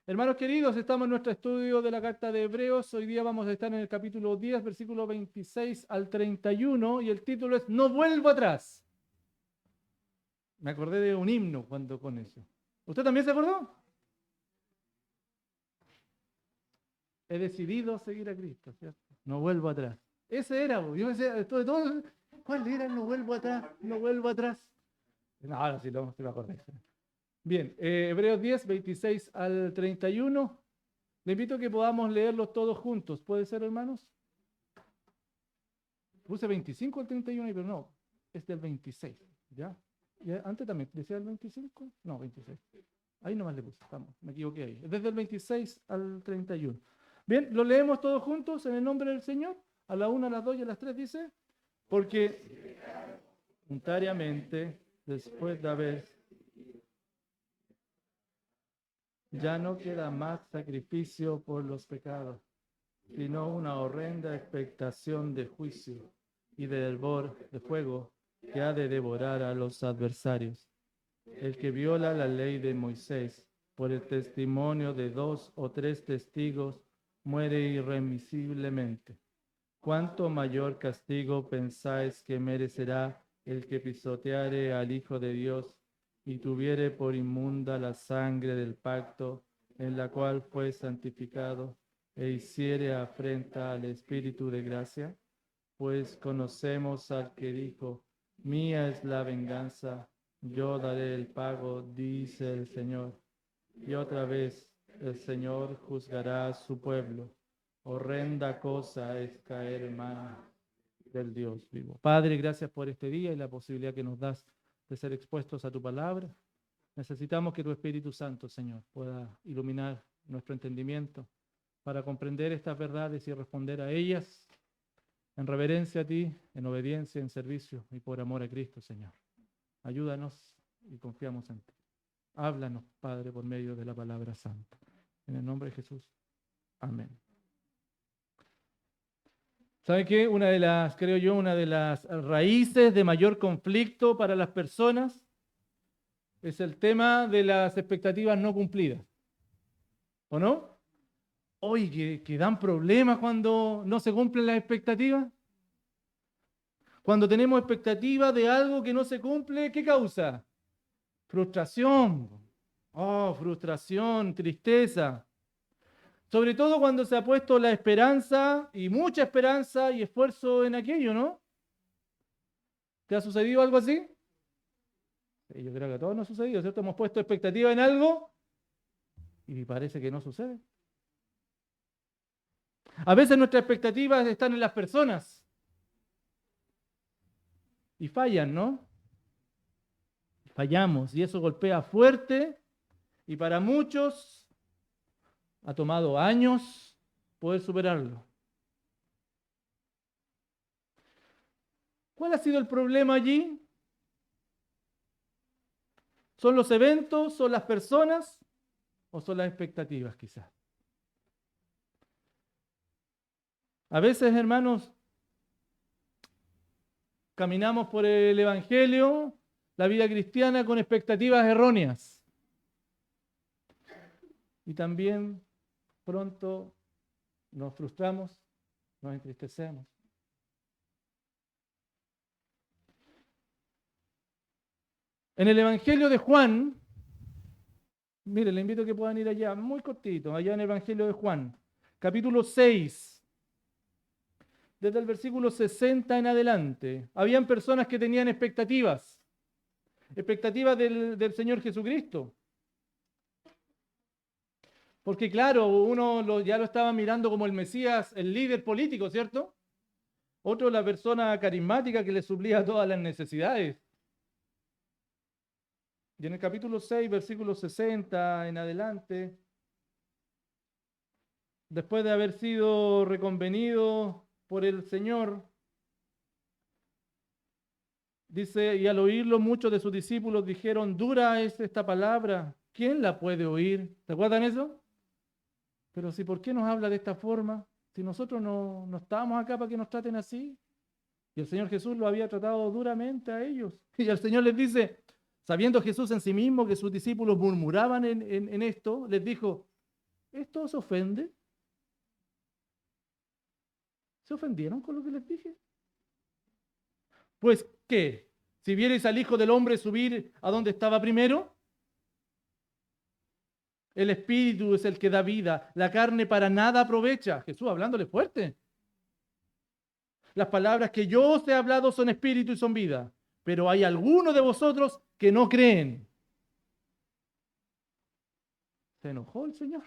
Hermanos queridos, estamos en nuestro estudio de la carta de Hebreos. Hoy día vamos a estar en el capítulo 10, versículo 26 al 31, y el título es No vuelvo atrás. Me acordé de un himno cuando con eso. ¿Usted también se acordó? He decidido seguir a Cristo, ¿cierto? No vuelvo atrás. Ese era, yo decía, después de todo, ¿cuál era? No vuelvo atrás, no vuelvo atrás. No, ahora sí, sí me acordé. Bien, Hebreos 10, 26 al 31. Le invito a que podamos leerlos todos juntos. ¿Puede ser, hermanos? Puse 25 al 31, pero no, es del 26, ¿ya? ¿Y antes también decía el 25? No, 26. Ahí nomás le puse, estamos, me equivoqué ahí. Es desde el 26 al 31. Bien, lo leemos todos juntos en el nombre del Señor. A la 1, a las 2 y a las 3 dice, porque voluntariamente, después de haber, ya no queda más sacrificio por los pecados, sino una horrenda expectación de juicio y de hervor de fuego que ha de devorar a los adversarios. El que viola la ley de Moisés por el testimonio de 2 o 3 testigos muere irremisiblemente. ¿Cuánto mayor castigo pensáis que merecerá el que pisoteare al Hijo de Dios y tuviere por inmunda la sangre del pacto en la cual fue santificado e hiciere afrenta al Espíritu de gracia? Pues conocemos al que dijo, mía es la venganza, yo daré el pago, dice el Señor. Y otra vez, el Señor juzgará a su pueblo. Horrenda cosa es caer en manos del Dios vivo. Padre, gracias por este día y la posibilidad que nos das de ser expuestos a tu palabra. Necesitamos que tu Espíritu Santo, Señor, pueda iluminar nuestro entendimiento para comprender estas verdades y responder a ellas en reverencia a ti, en obediencia, en servicio y por amor a Cristo, Señor. Ayúdanos y confiamos en ti. Háblanos, Padre, por medio de la palabra santa. En el nombre de Jesús. Amén. ¿Saben qué? Creo yo, una de las raíces de mayor conflicto para las personas es el tema de las expectativas no cumplidas. ¿O no? Oye, que dan problemas cuando no se cumplen las expectativas. Cuando tenemos expectativas de algo que no se cumple, ¿qué causa? Frustración. Oh, frustración, tristeza. Sobre todo cuando se ha puesto la esperanza y mucha esperanza y esfuerzo en aquello, ¿no? ¿Te ha sucedido algo así? Sí, yo creo que a todos nos ha sucedido, ¿cierto? Hemos puesto expectativa en algo y parece que no sucede. A veces nuestras expectativas están en las personas y fallan, ¿no? Fallamos y eso golpea fuerte y para muchos ha tomado años poder superarlo. ¿Cuál ha sido el problema allí? ¿Son los eventos, son las personas o son las expectativas quizás? A veces, hermanos, caminamos por el Evangelio, la vida cristiana, con expectativas erróneas. Y también pronto nos frustramos, nos entristecemos. En el Evangelio de Juan, mire, le invito a que puedan ir allá, muy cortito, allá en el Evangelio de Juan, capítulo 6. Desde el versículo 60 en adelante, habían personas que tenían expectativas del Señor Jesucristo. Porque claro, ya lo estaba mirando como el Mesías, el líder político, ¿cierto? Otro la persona carismática que le suplía todas las necesidades. Y en el capítulo 6, versículo 60 en adelante, después de haber sido reconvenido por el Señor, dice, y al oírlo muchos de sus discípulos dijeron, dura es esta palabra, ¿quién la puede oír? ¿Se acuerdan eso? Pero si, ¿por qué nos habla de esta forma? Si nosotros no estábamos acá para que nos traten así. Y el Señor Jesús lo había tratado duramente a ellos. Y el Señor les dice, sabiendo Jesús en sí mismo que sus discípulos murmuraban en esto, les dijo, ¿Esto os ofende? ¿Se ofendieron con lo que les dije? Pues, ¿qué? Si vierais al Hijo del Hombre subir a donde estaba primero, el Espíritu es el que da vida, la carne para nada aprovecha. Jesús hablándole fuerte. Las palabras que yo os he hablado son espíritu y son vida, pero hay algunos de vosotros que no creen. Se enojó el Señor.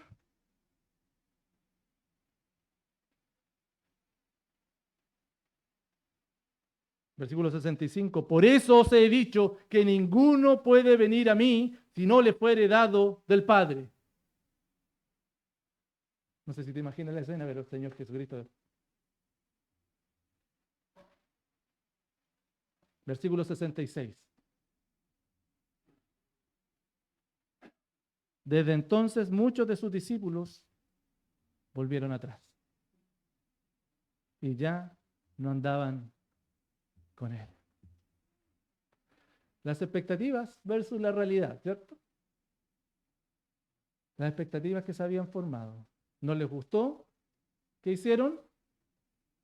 Versículo 65. Por eso os he dicho que ninguno puede venir a mí si no le fuere dado del Padre. No sé si te imaginas la escena, pero el Señor Jesucristo. Versículo 66. Desde entonces muchos de sus discípulos volvieron atrás y ya no andaban con él. Las expectativas versus la realidad, ¿cierto? Las expectativas que se habían formado. ¿No les gustó? ¿Qué hicieron?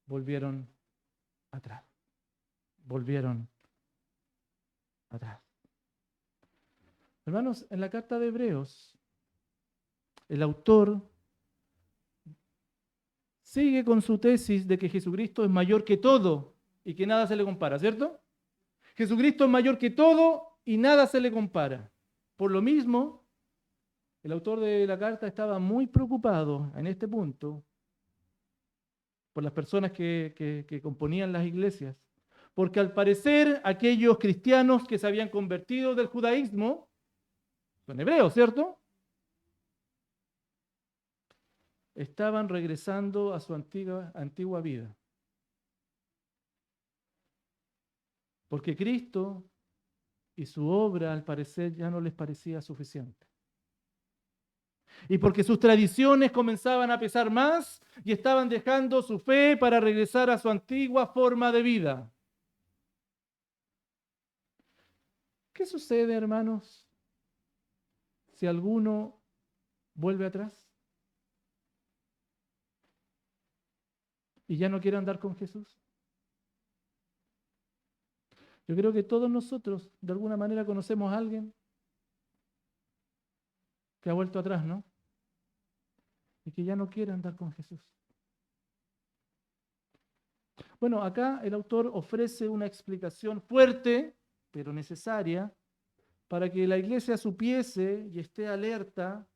Volvieron atrás. Volvieron atrás. Hermanos, en la carta de Hebreos, el autor sigue con su tesis de que Jesucristo es mayor que todo y que nada se le compara, ¿cierto? Jesucristo es mayor que todo y nada se le compara. Por lo mismo, el autor de la carta estaba muy preocupado en este punto por las personas que componían las iglesias, porque al parecer aquellos cristianos que se habían convertido del judaísmo, son hebreos, ¿cierto? Estaban regresando a su antigua vida. Porque Cristo y su obra al parecer ya no les parecía suficiente. Y porque sus tradiciones comenzaban a pesar más y estaban dejando su fe para regresar a su antigua forma de vida. ¿Qué sucede, hermanos, si alguno vuelve atrás y ya no quiere andar con Jesús? Yo creo que todos nosotros, de alguna manera, conocemos a alguien que ha vuelto atrás, ¿no? Y que ya no quiere andar con Jesús. Bueno, acá el autor ofrece una explicación fuerte, pero necesaria, para que la iglesia supiese y esté alerta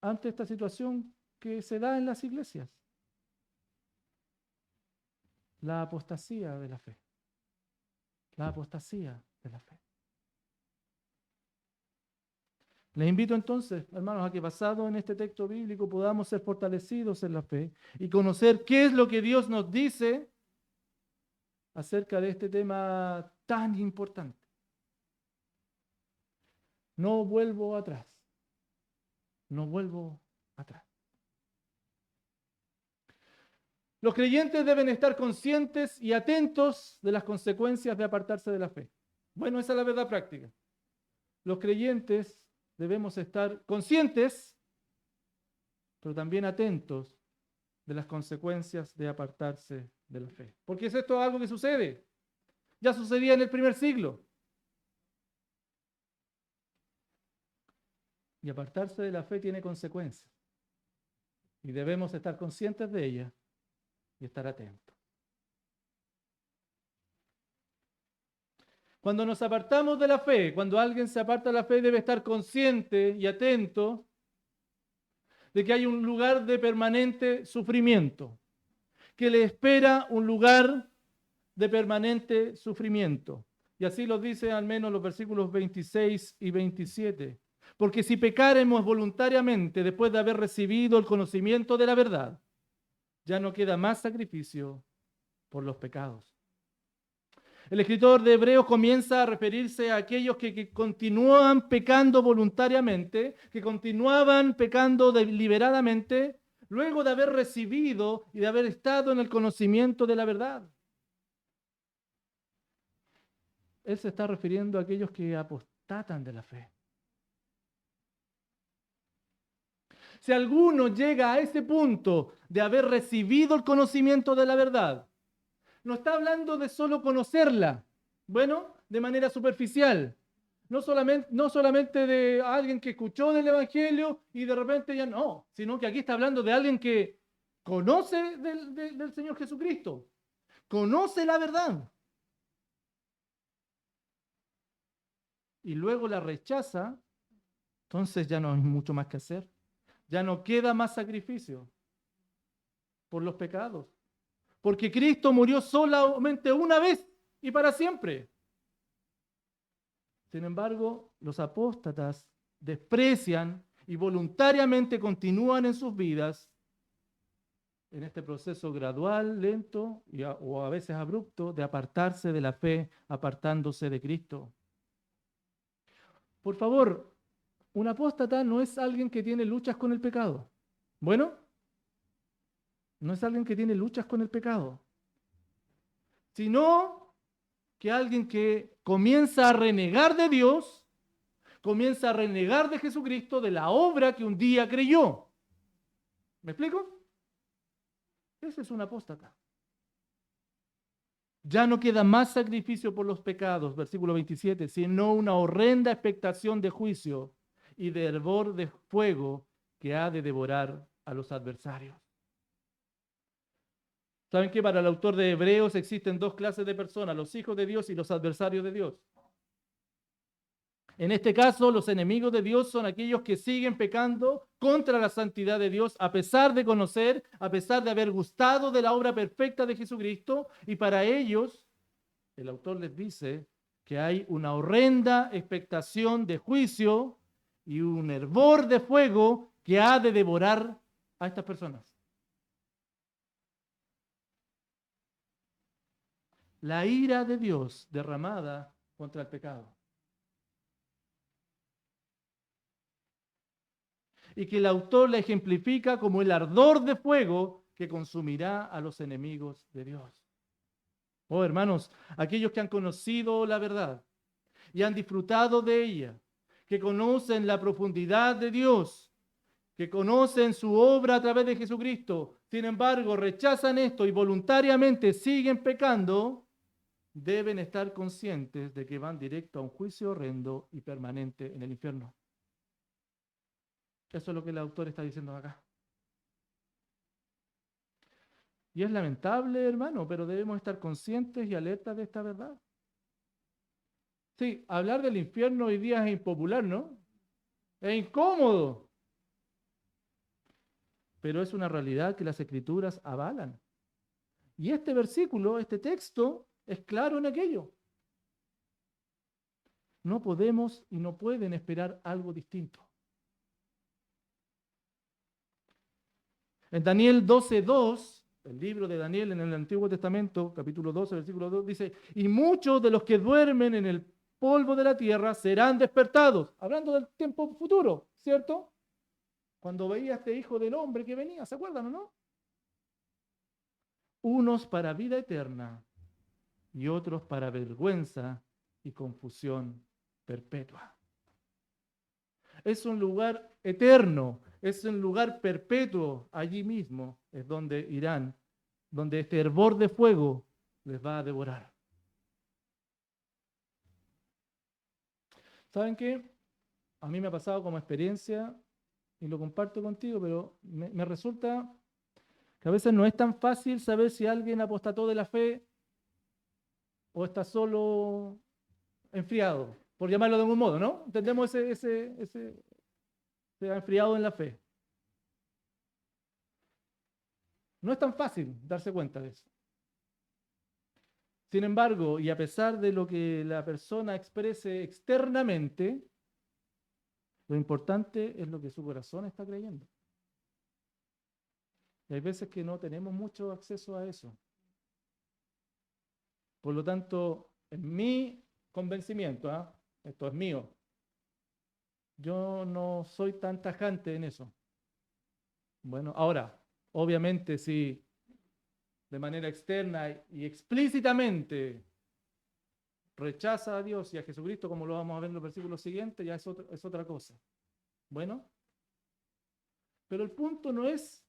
ante esta situación que se da en las iglesias. La apostasía de la fe. La apostasía de la fe. Les invito entonces, hermanos, a que basado en este texto bíblico podamos ser fortalecidos en la fe y conocer qué es lo que Dios nos dice acerca de este tema tan importante. No vuelvo atrás. No vuelvo atrás. Los creyentes deben estar conscientes y atentos de las consecuencias de apartarse de la fe. Bueno, esa es la verdad práctica. Los creyentes debemos estar conscientes, pero también atentos de las consecuencias de apartarse de la fe. Porque es esto algo que sucede. Ya sucedía en el primer siglo. Y apartarse de la fe tiene consecuencias. Y debemos estar conscientes de ellas y estar atentos. Cuando nos apartamos de la fe, cuando alguien se aparta de la fe, debe estar consciente y atento de que hay un lugar de permanente sufrimiento, que le espera un lugar de permanente sufrimiento. Y así lo dice al menos los versículos 26 y 27. Porque si pecaremos voluntariamente después de haber recibido el conocimiento de la verdad, ya no queda más sacrificio por los pecados. El escritor de Hebreos comienza a referirse a aquellos que continúan pecando voluntariamente, que continuaban pecando deliberadamente, luego de haber recibido y de haber estado en el conocimiento de la verdad. Él se está refiriendo a aquellos que apostatan de la fe. Si alguno llega a ese punto de haber recibido el conocimiento de la verdad, no está hablando de solo conocerla, bueno, de manera superficial. No solamente de alguien que escuchó del Evangelio y de repente ya no, sino que aquí está hablando de alguien que conoce del Señor Jesucristo, conoce la verdad y luego la rechaza, entonces ya no hay mucho más que hacer. Ya no queda más sacrificio por los pecados, porque Cristo murió solamente una vez y para siempre. Sin embargo, los apóstatas desprecian y voluntariamente continúan en sus vidas en este proceso gradual, lento o a veces abrupto de apartarse de la fe, apartándose de Cristo. Por favor, un apóstata no es alguien que tiene luchas con el pecado. Bueno, no es alguien que tiene luchas con el pecado, sino que alguien que comienza a renegar de Dios, comienza a renegar de Jesucristo, de la obra que un día creyó. ¿Me explico? Ese es un apóstata. Ya no queda más sacrificio por los pecados, versículo 27, sino una horrenda expectación de juicio y de hervor de fuego que ha de devorar a los adversarios. ¿Saben que para el autor de Hebreos existen dos clases de personas, los hijos de Dios y los adversarios de Dios? En este caso, los enemigos de Dios son aquellos que siguen pecando contra la santidad de Dios, a pesar de conocer, a pesar de haber gustado de la obra perfecta de Jesucristo, y para ellos, el autor les dice que hay una horrenda expectación de juicio y un hervor de fuego que ha de devorar a estas personas. La ira de Dios derramada contra el pecado. Y que el autor la ejemplifica como el ardor de fuego que consumirá a los enemigos de Dios. Oh, hermanos, aquellos que han conocido la verdad y han disfrutado de ella, que conocen la profundidad de Dios, que conocen su obra a través de Jesucristo, sin embargo rechazan esto y voluntariamente siguen pecando, deben estar conscientes de que van directo a un juicio horrendo y permanente en el infierno. Eso es lo que el autor está diciendo acá. Y es lamentable, hermano, pero debemos estar conscientes y alertas de esta verdad. Sí, hablar del infierno hoy día es impopular, ¿no? Es incómodo. Pero es una realidad que las escrituras avalan. Y este versículo, este texto, es claro en aquello. No podemos y no pueden esperar algo distinto. En Daniel 12:2, el libro de Daniel en el Antiguo Testamento, capítulo 12, versículo 2, dice, y muchos de los que duermen en el polvo de la tierra serán despertados. Hablando del tiempo futuro, ¿cierto? Cuando veía a este hijo del hombre que venía, ¿se acuerdan o no? Unos para vida eterna y otros para vergüenza y confusión perpetua. Es un lugar eterno, es un lugar perpetuo. Allí mismo es donde irán, donde este hervor de fuego les va a devorar. ¿Saben qué? A mí me ha pasado como experiencia y lo comparto contigo, pero me resulta que a veces no es tan fácil saber si alguien apostató de la fe o está solo enfriado, por llamarlo de algún modo, ¿no? Entendemos se ha enfriado en la fe. No es tan fácil darse cuenta de eso. Sin embargo, y a pesar de lo que la persona exprese externamente, lo importante es lo que su corazón está creyendo. Y hay veces que no tenemos mucho acceso a eso. Por lo tanto, en mi convencimiento, esto es mío, yo no soy tan tajante en eso. Bueno, ahora, obviamente si de manera externa y explícitamente rechaza a Dios y a Jesucristo, como lo vamos a ver en los versículos siguientes, ya es otra cosa. Bueno, Pero el punto no es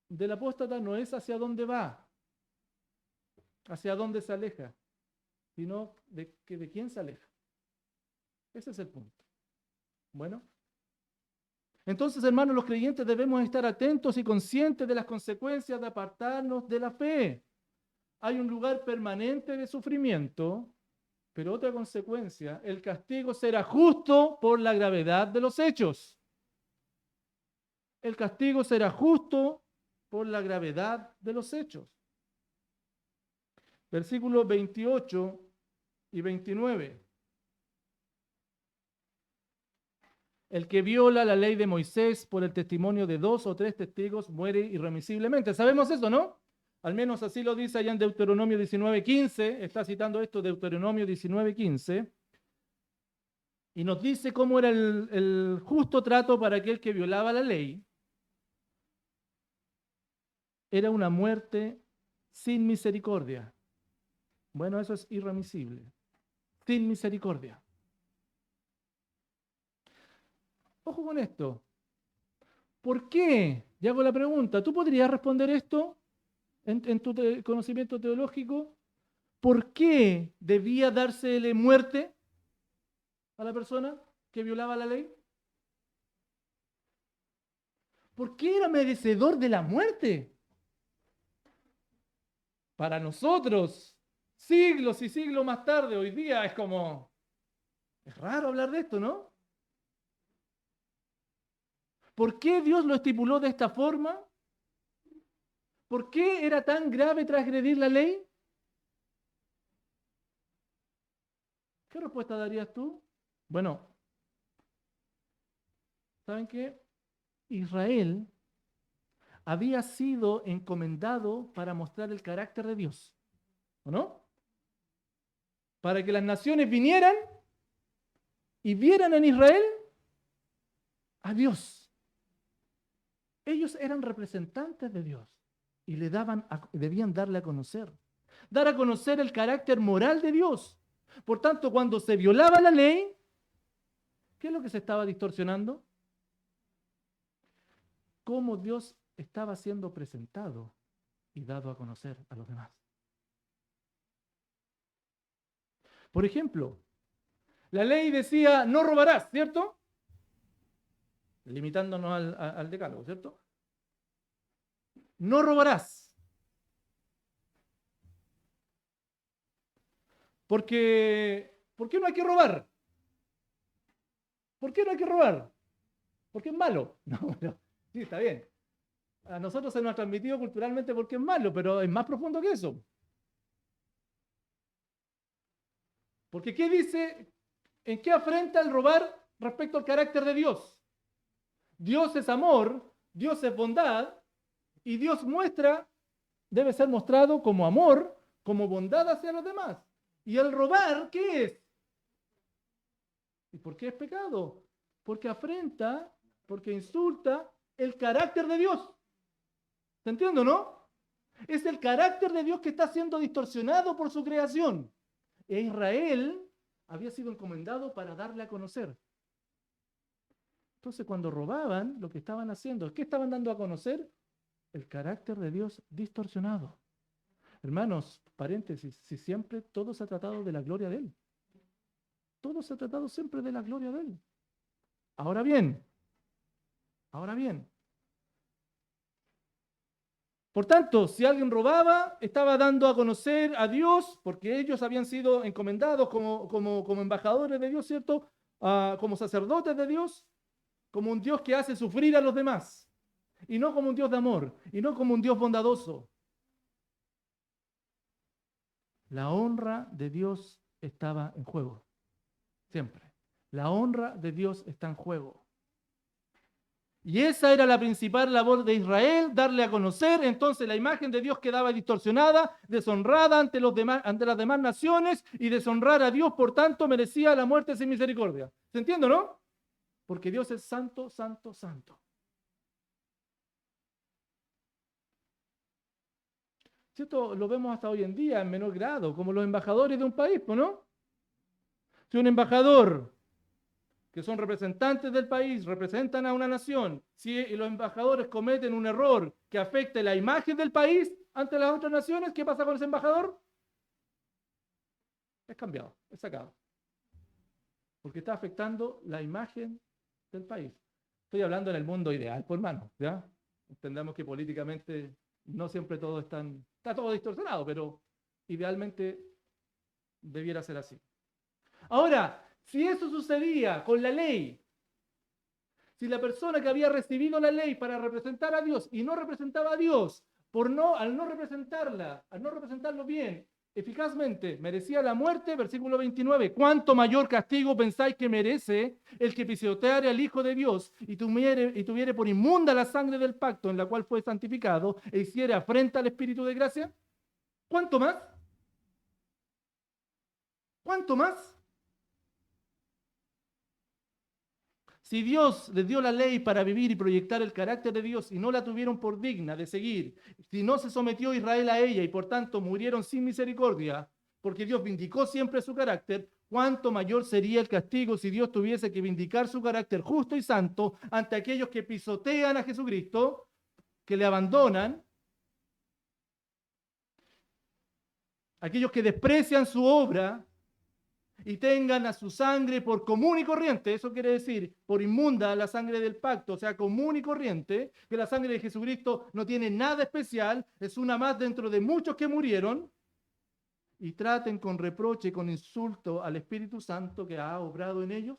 del apóstata, no es hacia dónde va, hacia dónde se aleja, sino de quién se aleja. Ese es el punto. Bueno, entonces, hermanos, los creyentes debemos estar atentos y conscientes de las consecuencias de apartarnos de la fe. Hay un lugar permanente de sufrimiento, pero otra consecuencia, el castigo será justo por la gravedad de los hechos. El castigo será justo por la gravedad de los hechos. Versículos 28 y 29. El que viola la ley de Moisés por el testimonio de 2 o 3 testigos muere irremisiblemente. Sabemos eso, ¿no? Al menos así lo dice allá en Deuteronomio 19:15. Está citando esto, Deuteronomio 19:15. Y nos dice cómo era el justo trato para aquel que violaba la ley. Era una muerte sin misericordia. Bueno, eso es irremisible. Sin misericordia. Ojo con esto. ¿Por qué? Ya hago la pregunta. ¿Tú podrías responder esto en tu conocimiento teológico? ¿Por qué debía dársele muerte a la persona que violaba la ley? ¿Por qué era merecedor de la muerte? Para nosotros, siglos y siglos más tarde, hoy día es como... Es raro hablar de esto, ¿no? ¿Por qué Dios lo estipuló de esta forma? ¿Por qué era tan grave transgredir la ley? ¿Qué respuesta darías tú? Bueno, ¿saben qué? Israel había sido encomendado para mostrar el carácter de Dios, ¿o no? Para que las naciones vinieran y vieran en Israel a Dios. Ellos eran representantes de Dios y debían darle a conocer. Dar a conocer el carácter moral de Dios. Por tanto, cuando se violaba la ley, ¿qué es lo que se estaba distorsionando? Cómo Dios estaba siendo presentado y dado a conocer a los demás. Por ejemplo, la ley decía no robarás, ¿cierto? Limitándonos al decálogo, ¿cierto? No robarás. ¿Por qué no hay que robar? ¿Por qué no hay que robar? Porque es malo. No, no, sí, está bien. A nosotros se nos ha transmitido culturalmente porque es malo, pero es más profundo que eso. Porque ¿qué dice? ¿En qué afrenta el robar respecto al carácter de Dios? Dios es amor, Dios es bondad, y Dios debe ser mostrado como amor, como bondad hacia los demás. ¿Y el robar qué es? ¿Y por qué es pecado? Porque afrenta, porque insulta el carácter de Dios. ¿Se entiende, no? Es el carácter de Dios que está siendo distorsionado por su creación. E Israel había sido encomendado para darle a conocer. Entonces, cuando robaban, lo que estaban haciendo, ¿qué estaban dando a conocer? El carácter de Dios distorsionado. Hermanos, paréntesis, si siempre todo se ha tratado de la gloria de Él. Todo se ha tratado siempre de la gloria de Él. Ahora bien, por tanto, si alguien robaba, estaba dando a conocer a Dios, porque ellos habían sido encomendados como embajadores de Dios, ¿cierto? Como sacerdotes de Dios, como un Dios que hace sufrir a los demás, y no como un Dios de amor, y no como un Dios bondadoso. La honra de Dios estaba en juego, siempre. La honra de Dios está en juego. Y esa era la principal labor de Israel, darle a conocer. Entonces la imagen de Dios quedaba distorsionada, deshonrada ante las demás naciones, y deshonrar a Dios, por tanto, merecía la muerte sin misericordia. ¿Se entiende, no? Porque Dios es santo, santo, santo. Esto lo vemos hasta hoy en día en menor grado, como los embajadores de un país, ¿no? Si un embajador que son representantes del país, representan a una nación, si los embajadores cometen un error que afecte la imagen del país ante las otras naciones, ¿qué pasa con ese embajador? Es cambiado, es sacado. Porque está afectando la imagen del país. Estoy hablando en el mundo ideal, por hermano, ¿ya? Entendamos que políticamente no siempre todo está todo distorsionado, pero idealmente debiera ser así. Ahora, si eso sucedía con la ley, si la persona que había recibido la ley para representar a Dios y no representaba a Dios, al no representarla, al no representarlo bien, eficazmente, merecía la muerte, versículo 29, ¿cuánto mayor castigo pensáis que merece el que pisoteare al Hijo de Dios y tuviere por inmunda la sangre del pacto en la cual fue santificado e hiciere afrenta al Espíritu de gracia? ¿Cuánto más? ¿Cuánto más? Si Dios les dio la ley para vivir y proyectar el carácter de Dios y no la tuvieron por digna de seguir, si no se sometió Israel a ella y por tanto murieron sin misericordia, porque Dios vindicó siempre su carácter, ¿cuánto mayor sería el castigo si Dios tuviese que vindicar su carácter justo y santo ante aquellos que pisotean a Jesucristo, que le abandonan, aquellos que desprecian su obra y tengan a su sangre por común y corriente, eso quiere decir, por inmunda la sangre del pacto, o sea, común y corriente, que la sangre de Jesucristo no tiene nada especial, es una más dentro de muchos que murieron, y traten con reproche y con insulto al Espíritu Santo que ha obrado en ellos?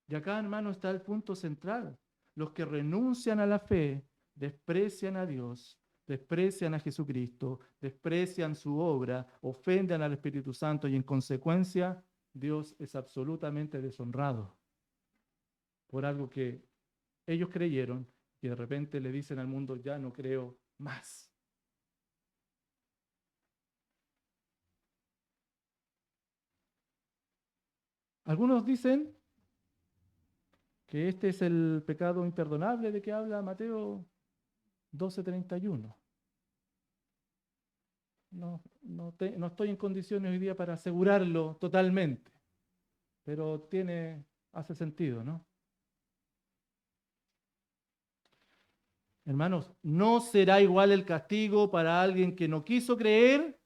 Y acá, hermano, está el punto central. Los que renuncian a la fe desprecian a Dios, desprecian a Jesucristo, desprecian su obra, ofenden al Espíritu Santo y en consecuencia Dios es absolutamente deshonrado por algo que ellos creyeron y de repente le dicen al mundo, ya no creo más. Algunos dicen que este es el pecado imperdonable de que habla Mateo 12:31. No estoy en condiciones hoy día para asegurarlo totalmente, pero hace sentido, ¿no? Hermanos, no será igual el castigo para alguien que no quiso creer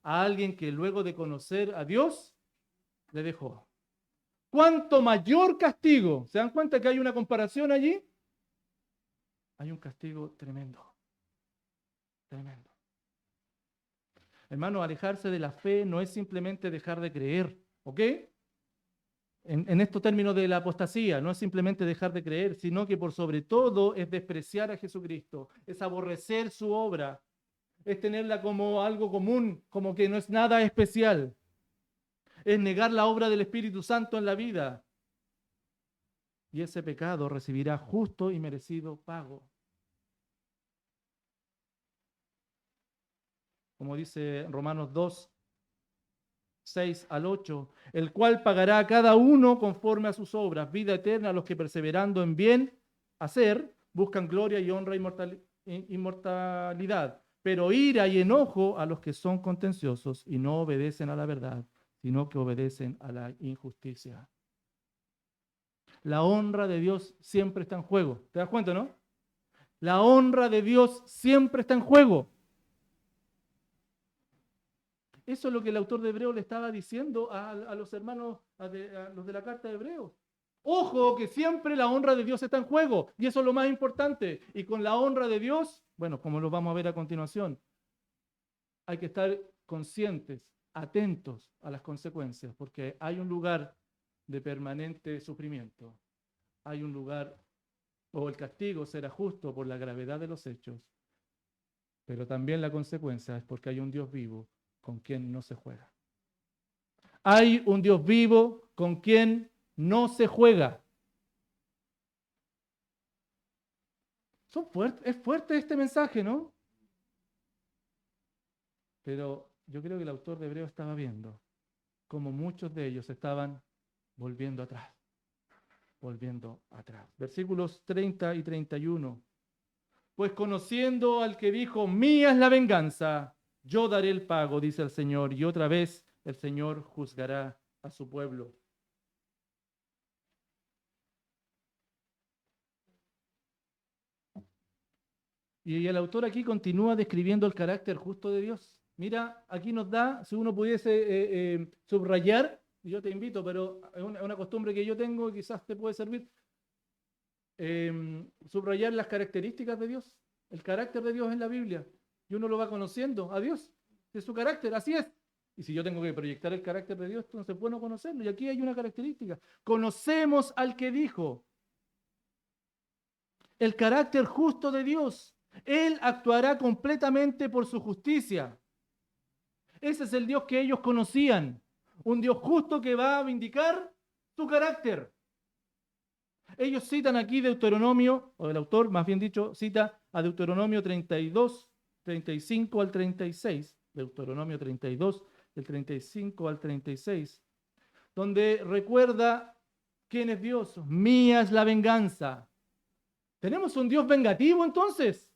a alguien que luego de conocer a Dios le dejó. ¿Cuánto mayor castigo? ¿Se dan cuenta que hay una comparación allí? Hay un castigo tremendo, tremendo. Hermano, alejarse de la fe no es simplemente dejar de creer, ¿ok? En estos términos de la apostasía, no es simplemente dejar de creer, sino que por sobre todo es despreciar a Jesucristo, es aborrecer su obra, es tenerla como algo común, como que no es nada especial, es negar la obra del Espíritu Santo en la vida. Y ese pecado recibirá justo y merecido pago. Como dice Romanos 2, 6 al 8, el cual pagará a cada uno conforme a sus obras, vida eterna a los que perseverando en bien hacer, buscan gloria y honra e inmortalidad, pero ira y enojo a los que son contenciosos y no obedecen a la verdad, sino que obedecen a la injusticia. La honra de Dios siempre está en juego. ¿Te das cuenta, no? La honra de Dios siempre está en juego. Eso es lo que el autor de Hebreos le estaba diciendo a los hermanos, a los de la carta de Hebreos. Ojo, que siempre la honra de Dios está en juego, y eso es lo más importante. Y con la honra de Dios, bueno, como lo vamos a ver a continuación, hay que estar conscientes, atentos a las consecuencias, porque hay un lugar de permanente sufrimiento. Hay un lugar, o el castigo será justo por la gravedad de los hechos, pero también la consecuencia es porque hay un Dios vivo con quien no se juega. Hay un Dios vivo con quien no se juega. Es fuerte este mensaje, ¿no? Pero yo creo que el autor de Hebreos estaba viendo como muchos de ellos estaban volviendo atrás. Volviendo atrás. Versículos 30 y 31. Pues conociendo al que dijo, mía es la venganza, Yo daré el pago, dice el Señor, y otra vez el Señor juzgará a su pueblo. Y el autor aquí continúa describiendo el carácter justo de Dios. Mira, aquí nos da, si uno pudiese subrayar, y yo te invito, pero es una costumbre que yo tengo y quizás te puede servir, subrayar las características de Dios, el carácter de Dios en la Biblia. Y uno lo va conociendo a Dios, de su carácter, así es. Y si yo tengo que proyectar el carácter de Dios, entonces es bueno conocerlo. Y aquí hay una característica. Conocemos al que dijo. El carácter justo de Dios. Él actuará completamente por su justicia. Ese es el Dios que ellos conocían. Un Dios justo que va a vindicar su carácter. Ellos citan aquí Deuteronomio, o el autor más bien dicho, cita a Deuteronomio 32, 35 al 36. Deuteronomio 32, del 35 al 36. Donde recuerda quién es Dios. Mía es la venganza. ¿Tenemos un Dios vengativo entonces?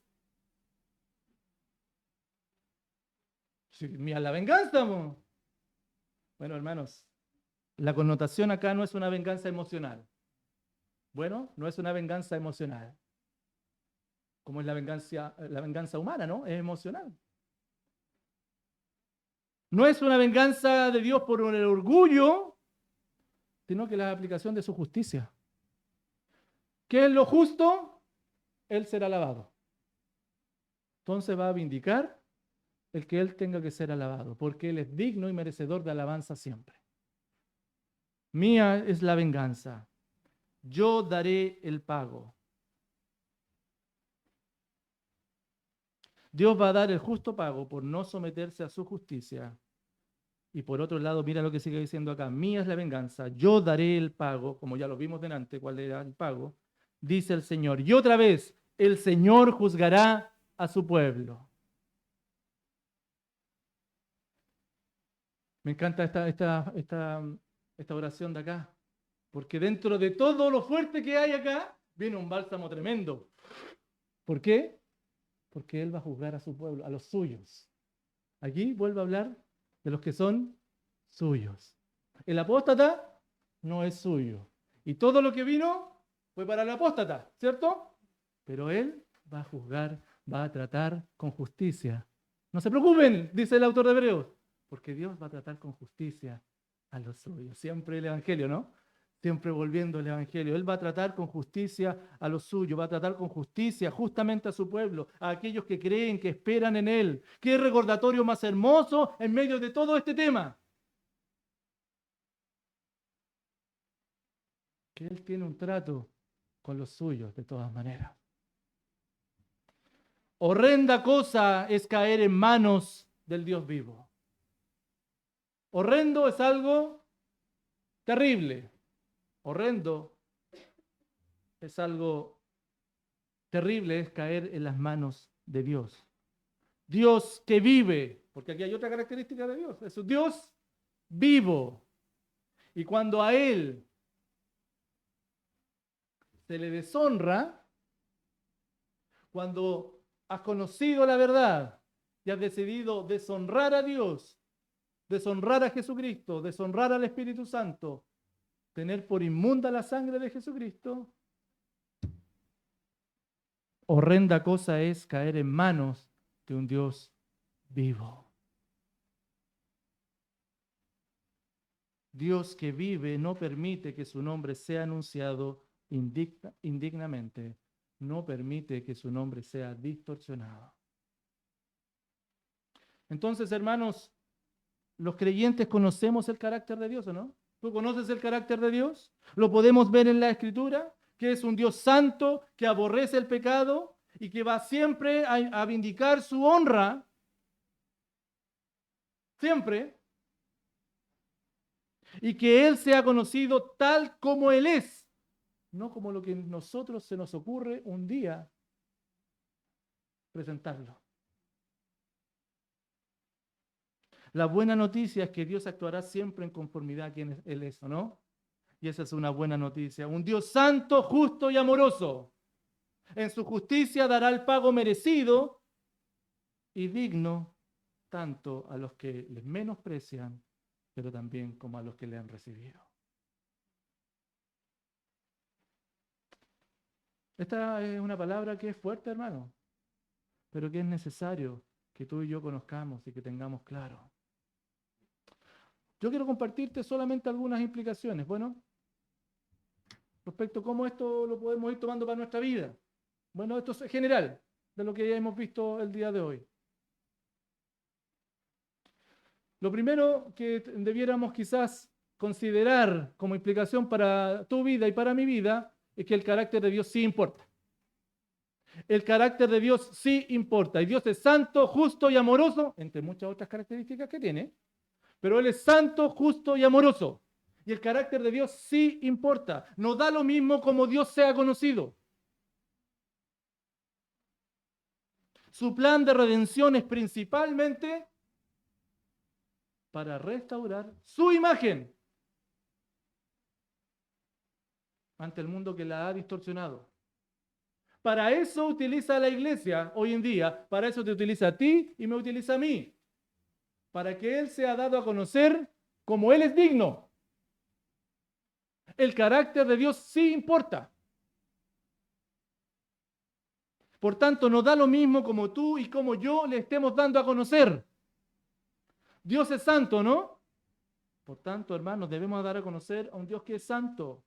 Sí, mía es la venganza. Bueno, hermanos, la connotación acá no es una venganza emocional. Bueno, no es una venganza emocional. Como es la venganza humana, ¿no? Es emocional. No es una venganza de Dios por el orgullo, sino que la aplicación de su justicia. ¿Qué es lo justo? Él será alabado. Entonces va a vindicar el que Él tenga que ser alabado, porque Él es digno y merecedor de alabanza siempre. Mía es la venganza. Yo daré el pago. Dios va a dar el justo pago por no someterse a su justicia. Y por otro lado, mira lo que sigue diciendo acá. Mía es la venganza. Yo daré el pago, como ya lo vimos delante, cuál era el pago, dice el Señor. Y otra vez, el Señor juzgará a su pueblo. Me encanta esta oración de acá, porque dentro de todo lo fuerte que hay acá, viene un bálsamo tremendo. ¿Por qué? Porque Él va a juzgar a su pueblo, a los suyos. Aquí vuelve a hablar de los que son suyos. El apóstata no es suyo. Y todo lo que vino fue para el apóstata, ¿cierto? Pero Él va a juzgar, va a tratar con justicia. No se preocupen, dice el autor de Hebreos, porque Dios va a tratar con justicia a los suyos. Siempre el Evangelio, ¿no? Siempre volviendo al Evangelio. Él va a tratar con justicia a los suyos, va a tratar con justicia justamente a su pueblo, a aquellos que creen, que esperan en Él. ¿Qué recordatorio más hermoso en medio de todo este tema? Que Él tiene un trato con los suyos de todas maneras. Horrenda cosa es caer en manos del Dios vivo. Horrendo es algo terrible. Horrendo es algo terrible, es caer en las manos de Dios. Dios que vive, porque aquí hay otra característica de Dios, es un Dios vivo. Y cuando a Él se le deshonra, cuando has conocido la verdad y has decidido deshonrar a Dios, deshonrar a Jesucristo, deshonrar al Espíritu Santo, tener por inmunda la sangre de Jesucristo, horrenda cosa es caer en manos de un Dios vivo. Dios que vive no permite que su nombre sea anunciado indignamente, no permite que su nombre sea distorsionado. Entonces, hermanos, los creyentes conocemos el carácter de Dios, ¿o no? ¿Tú conoces el carácter de Dios? Lo podemos ver en la Escritura, que es un Dios santo, que aborrece el pecado y que va siempre a vindicar su honra. Siempre. Y que Él sea conocido tal como Él es, no como lo que a nosotros se nos ocurre un día presentarlo. La buena noticia es que Dios actuará siempre en conformidad a quien Él es, ¿o no? Y esa es una buena noticia. Un Dios santo, justo y amoroso. En su justicia dará el pago merecido y digno tanto a los que les menosprecian, pero también como a los que le han recibido. Esta es una palabra que es fuerte, hermano, pero que es necesario que tú y yo conozcamos y que tengamos claro. Yo quiero compartirte solamente algunas implicaciones, bueno, respecto a cómo esto lo podemos ir tomando para nuestra vida. Bueno, esto es general de lo que ya hemos visto el día de hoy. Lo primero que debiéramos quizás considerar como implicación para tu vida y para mi vida es que el carácter de Dios sí importa. El carácter de Dios sí importa. Y Dios es santo, justo y amoroso, entre muchas otras características que tiene. Pero Él es santo, justo y amoroso. Y el carácter de Dios sí importa. No da lo mismo como Dios sea conocido. Su plan de redención es principalmente para restaurar su imagen ante el mundo que la ha distorsionado. Para eso utiliza la iglesia hoy en día. Para eso te utiliza a ti y me utiliza a mí. Para que Él sea dado a conocer como Él es digno. El carácter de Dios sí importa. Por tanto, nos da lo mismo como tú y como yo le estemos dando a conocer. Dios es santo, ¿no? Por tanto, hermanos, debemos dar a conocer a un Dios que es santo.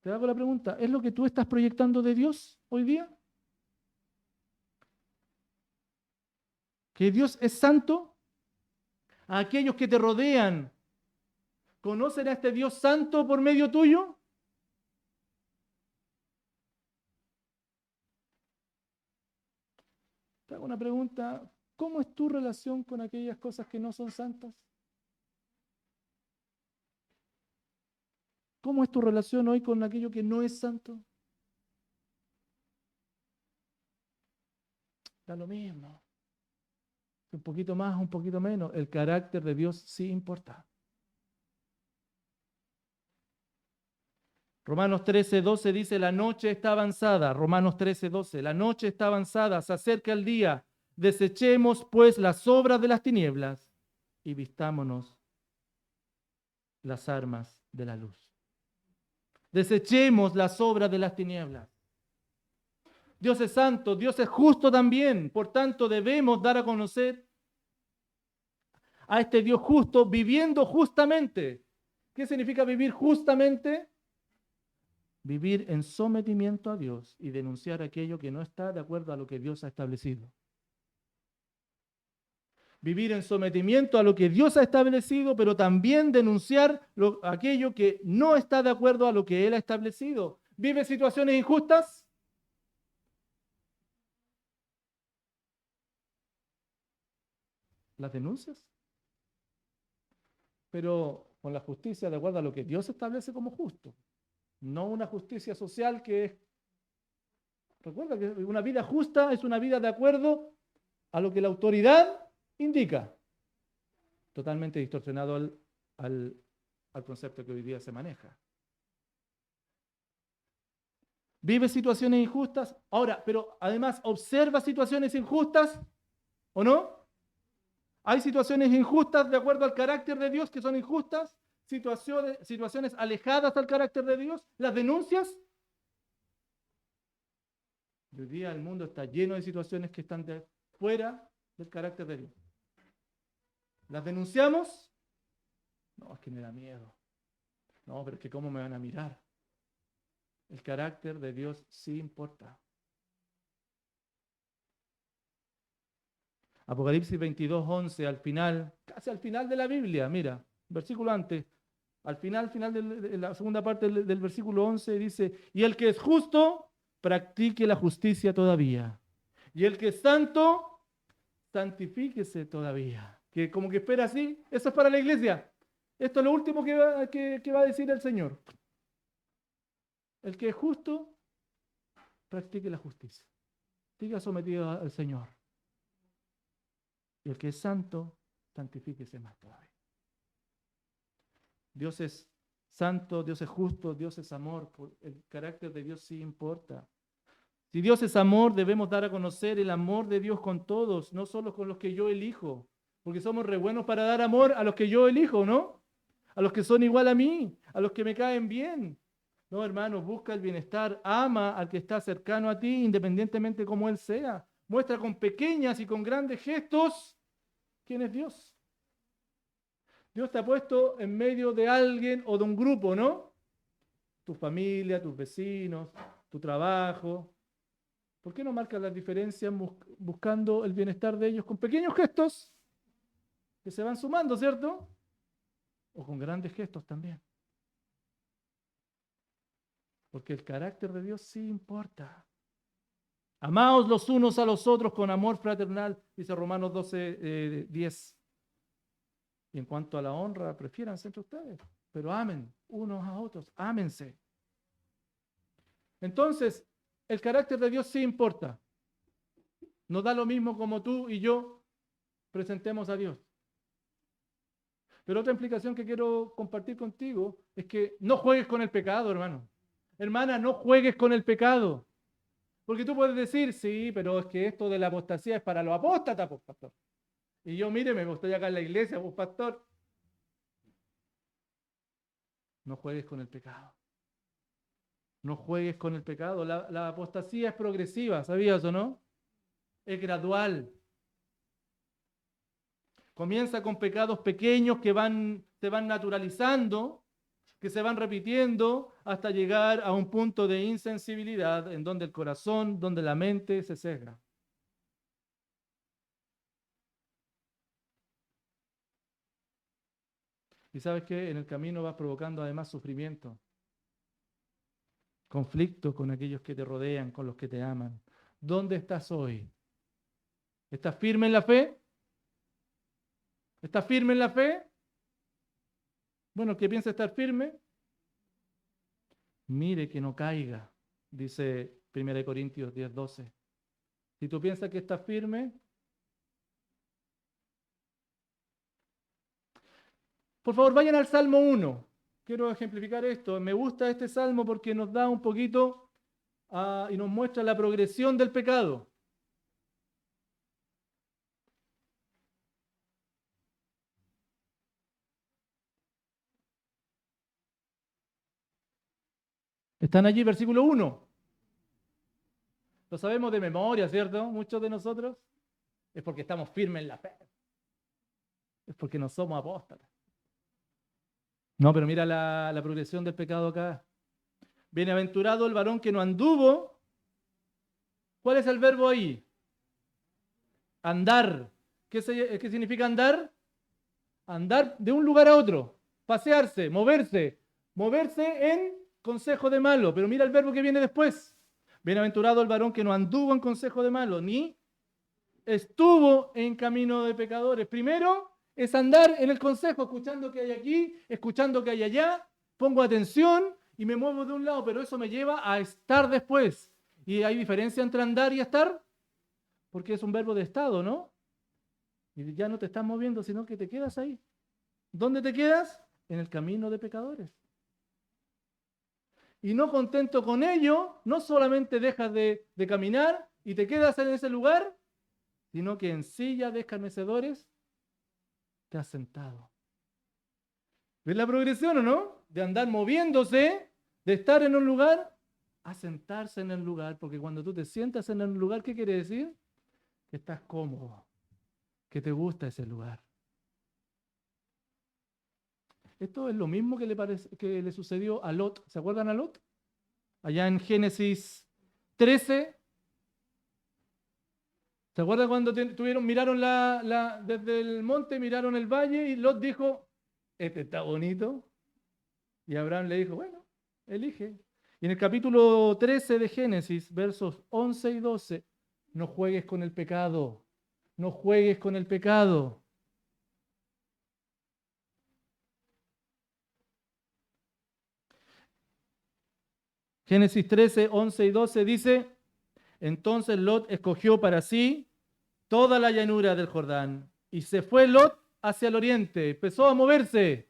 Te hago la pregunta, ¿es lo que tú estás proyectando de Dios hoy día? ¿Que Dios es santo? ¿A aquellos que te rodean conocen a este Dios santo por medio tuyo? Te hago una pregunta, ¿cómo es tu relación con aquellas cosas que no son santas? ¿Cómo es tu relación hoy con aquello que no es santo? Da lo mismo. Un poquito más, un poquito menos. El carácter de Dios sí importa. Romanos 13:12 dice, la noche está avanzada. Romanos 13:12, la noche está avanzada, se acerca el día. Desechemos pues las obras de las tinieblas y vistámonos las armas de la luz. Desechemos las obras de las tinieblas. Dios es santo, Dios es justo también. Por tanto, debemos dar a conocer a este Dios justo viviendo justamente. ¿Qué significa vivir justamente? Vivir en sometimiento a Dios y denunciar aquello que no está de acuerdo a lo que Dios ha establecido. Vivir en sometimiento a lo que Dios ha establecido, pero también denunciar aquello que no está de acuerdo a lo que Él ha establecido. ¿Vive situaciones injustas? ¿Las denuncias? Pero con la justicia de acuerdo a lo que Dios establece como justo. No una justicia social que es... Recuerda que una vida justa es una vida de acuerdo a lo que la autoridad indica. Totalmente distorsionado al concepto que hoy día se maneja. Vive situaciones injustas. Ahora, pero además observa situaciones injustas, ¿o no? Hay situaciones injustas de acuerdo al carácter de Dios que son injustas, situaciones alejadas al carácter de Dios, las denuncias. Hoy día el mundo está lleno de situaciones que están fuera del carácter de Dios. ¿Las denunciamos? No, es que me da miedo. No, pero es que ¿cómo me van a mirar? El carácter de Dios sí importa. Apocalipsis 22:11, al final, casi al final de la Biblia, mira, versículo antes, al final de la segunda parte del versículo 11 dice, y el que es justo, practique la justicia todavía. Y el que es santo, santifíquese todavía. Que como que espera así, eso es para la iglesia. Esto es lo último que va a decir el Señor. El que es justo, practique la justicia. Siga sometido al Señor. Y el que es santo, santifíquese más todavía. Dios es santo, Dios es justo, Dios es amor. El carácter de Dios sí importa. Si Dios es amor, debemos dar a conocer el amor de Dios con todos, no solo con los que yo elijo, porque somos re buenos para dar amor a los que yo elijo, ¿no? A los que son igual a mí, a los que me caen bien. No, hermano, busca el bienestar, ama al que está cercano a ti, independientemente como él sea. Muestra con pequeñas y con grandes gestos quién es Dios. Dios te ha puesto en medio de alguien o de un grupo, ¿no? Tu familia, tus vecinos, tu trabajo. ¿Por qué no marcas las diferencias buscando el bienestar de ellos con pequeños gestos que se van sumando, ¿cierto? O con grandes gestos también. Porque el carácter de Dios sí importa. Amaos los unos a los otros con amor fraternal, dice Romanos 12, 10. Y en cuanto a la honra, prefiéranse entre ustedes, pero amen unos a otros, ámense. Entonces, el carácter de Dios sí importa. Nos da lo mismo como tú y yo presentemos a Dios. Pero otra implicación que quiero compartir contigo es que no juegues con el pecado, hermano. Hermana, no juegues con el pecado. Porque tú puedes decir, sí, pero es que esto de la apostasía es para los apóstatas, pues, pastor. Y yo, míreme, estoy acá en la iglesia, pues, pastor. No juegues con el pecado. No juegues con el pecado. La apostasía es progresiva, ¿sabías o no? Es gradual. Comienza con pecados pequeños que se van naturalizando, que se van repitiendo hasta llegar a un punto de insensibilidad en donde el corazón, donde la mente se cega. Y sabes que en el camino vas provocando además sufrimiento, conflicto con aquellos que te rodean, con los que te aman. ¿Dónde estás hoy? ¿Estás firme en la fe? ¿Estás firme en la fe? Bueno, el que piensa estar firme, mire que no caiga, dice 1 Corintios 10:12. Si tú piensas que estás firme, por favor vayan al Salmo 1. Quiero ejemplificar esto. Me gusta este salmo porque nos da un poquito y nos muestra la progresión del pecado. Están allí, versículo 1. Lo sabemos de memoria, ¿cierto? Muchos de nosotros. Es porque estamos firmes en la fe. Es porque no somos apóstatas. No, pero mira la progresión del pecado acá. Bienaventurado el varón que no anduvo. ¿Cuál es el verbo ahí? Andar. ¿Qué significa andar? Andar de un lugar a otro. Pasearse, moverse. Moverse en consejo de malo. Pero mira el verbo que viene después. Bienaventurado el varón que no anduvo en consejo de malo, ni estuvo en camino de pecadores. Primero es andar en el consejo, escuchando que hay aquí, escuchando que hay allá, pongo atención y me muevo de un lado, pero eso me lleva a estar después. ¿Y hay diferencia entre andar y estar? Porque es un verbo de estado, ¿no? Y ya no te estás moviendo, sino que te quedas ahí. ¿Dónde te quedas? En el camino de pecadores. Y no contento con ello, no solamente dejas de caminar y te quedas en ese lugar, sino que en silla de escarnecedores te has sentado. ¿Ves la progresión o no? De andar moviéndose, de estar en un lugar, a sentarse en el lugar, porque cuando tú te sientas en el lugar, ¿qué quiere decir? Que estás cómodo, que te gusta ese lugar. Esto es lo mismo que le sucedió a Lot. ¿Se acuerdan a Lot? Allá en Génesis 13. ¿Se acuerdan cuando miraron desde el monte, miraron el valle y Lot dijo, este está bonito? Y Abraham le dijo, bueno, elige. Y en el capítulo 13 de Génesis, versos 11 y 12, no juegues con el pecado, no juegues con el pecado. Génesis 13, 11 y 12 dice, entonces Lot escogió para sí toda la llanura del Jordán y se fue Lot hacia el oriente, empezó a moverse.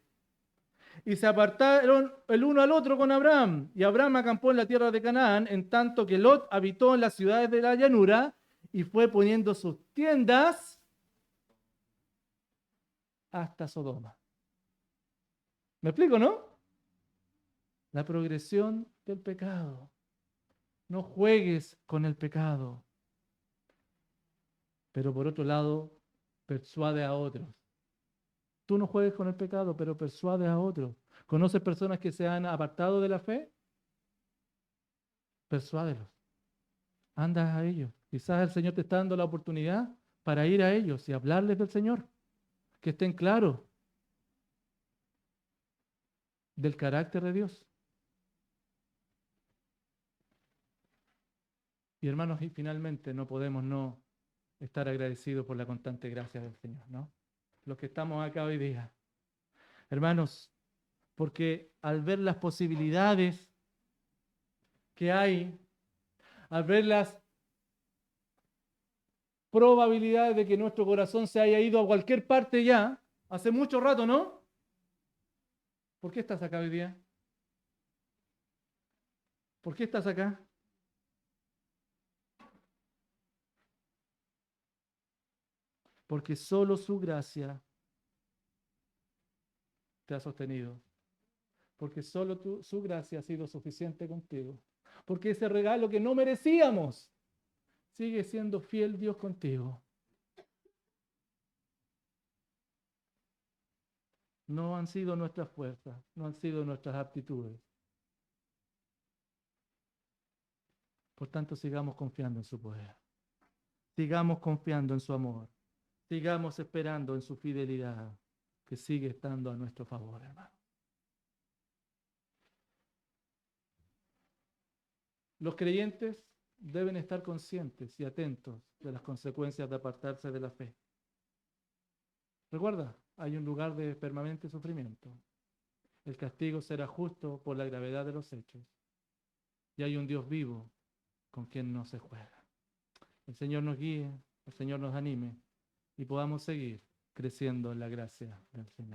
y se apartaron el uno al otro con Abraham. Y Abraham acampó en la tierra de Canaán, en tanto que Lot habitó en las ciudades de la llanura y fue poniendo sus tiendas hasta Sodoma. ¿Me explico, no? La progresión del pecado. No juegues con el pecado. Pero por otro lado, persuade a otros. Tú no juegues con el pecado, pero persuade a otros. ¿Conoces personas que se han apartado de la fe? Persuádelos. Anda a ellos. Quizás el Señor te está dando la oportunidad para ir a ellos y hablarles del Señor. Que estén claros del carácter de Dios. Y hermanos, y finalmente no podemos no estar agradecidos por la constante gracia del Señor, ¿no? Los que estamos acá hoy día. Hermanos, porque al ver las posibilidades que hay, al ver las probabilidades de que nuestro corazón se haya ido a cualquier parte ya, hace mucho rato, ¿no? ¿Por qué estás acá hoy día? ¿Por qué estás acá? Porque solo su gracia te ha sostenido. Porque solo su gracia ha sido suficiente contigo. Porque ese regalo que no merecíamos, sigue siendo fiel Dios contigo. No han sido nuestras fuerzas, no han sido nuestras aptitudes. Por tanto, sigamos confiando en su poder. Sigamos confiando en su amor. Sigamos esperando en su fidelidad, que sigue estando a nuestro favor, hermano. Los creyentes deben estar conscientes y atentos de las consecuencias de apartarse de la fe. Recuerda, hay un lugar de permanente sufrimiento. El castigo será justo por la gravedad de los hechos. Y hay un Dios vivo con quien no se juega. El Señor nos guíe, el Señor nos anime y podamos seguir creciendo en la gracia del Señor.